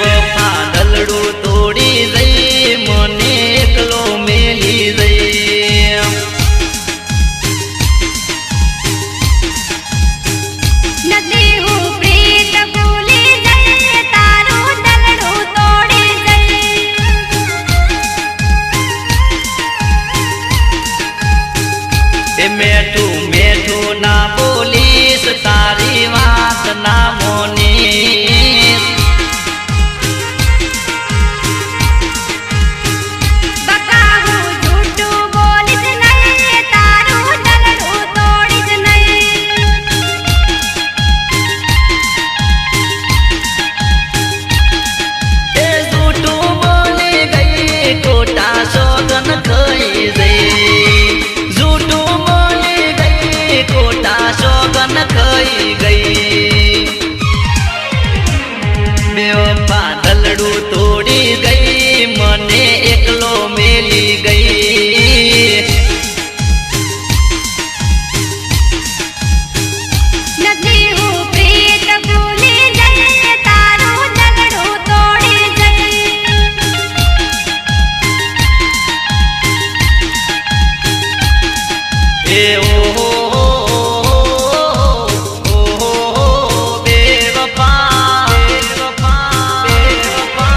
बेवफा दलड़ू तोड़ी गई मने एकलो मेली गई नदी हूँ प्रीत भूली गई तारू दलड़ू तोड़ी गई मेठू मेठू ना बोलीस तारी बात ना मोनीस बकाहू झूठू बोलिस नहीं तारू दलड़ू तोड़िस नहीं ए झूठू बोली गई कोटा सोगन खई गई झूठू बोली गई कोटा सोगन खई गई बेवफा दलड़ू तोड़ी गई मने एकलो मेली गई नदी हूँ प्रीत भूली गई तारू दलड़ू तोड़ी गई ए ओ बेवफा बेवफा बेवफा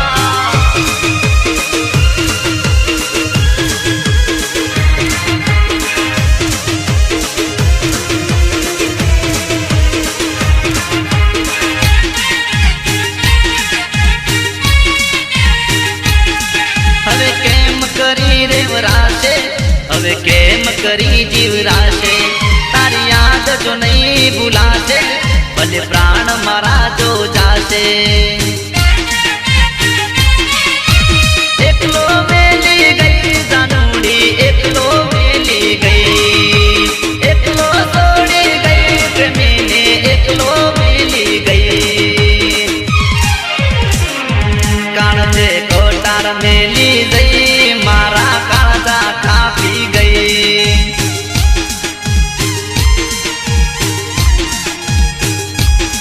હવે કેમ કરી રેવરાશે હવે કેમ કરી જીવરાશે તારી યાદ જો નહીં ભૂલાશે ભલે પ્રાણ મારા જો જાશે એકલો મેલી ગઈ જાનુડી એકલો મેલી ગઈ એકલો છોડી ગઈ પ્રેમીને એકલો મેલી ગઈ કાણજે કોટાર મેલી ગઈ મારા કાળજા કાપી ગઈ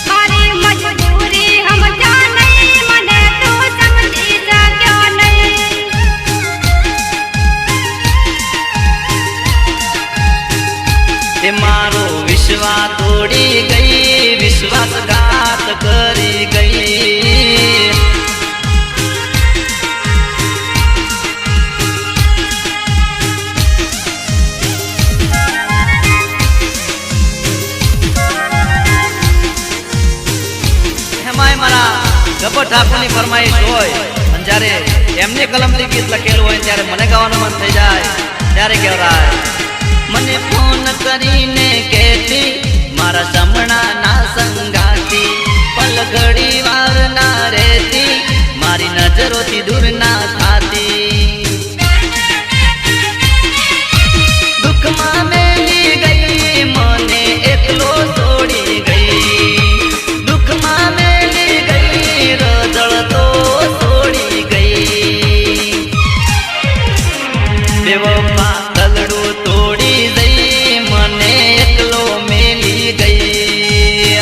મારી મજબૂરી સમજા નહીં મને તું સમજી શક્યો નહીં એ મારો વિશ્વાસ તોડી ગઈ વિશ્વાસઘાત કરી ગઈ એમાંય મારા ગબ્બર ઠાકોરની ફરમાઈશ હોય અને જ્યારે એમની કલમથી ગીત લખેલું હોય ત્યારે મને ગાવાનું મન થઈ જાય ત્યારે કહેવાય મને ફોન કરીને કહેતી મારા સમણા ના સંગાતી પલ ઘડી વાર ના રહેતી મારી નજરોથી દૂર ના થાતી દુઃખમાં મેલી ગઈ મને એકલો છોડી ગઈ દુઃખમાં મેલી ગઈ રજળતો છોડી ગઈ બેવફા દલડું તોડી ગઈ મને એકલો મેલી ગઈ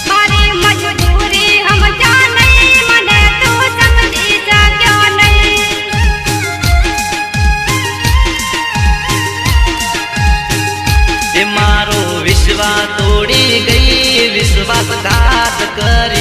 મારી મજબૂરી સમજા નહીં મને તું સમજી શક્યો નહીં એ મારો વિશ્વાસ તોડી ગઈ વિશ્વાસઘાત કરી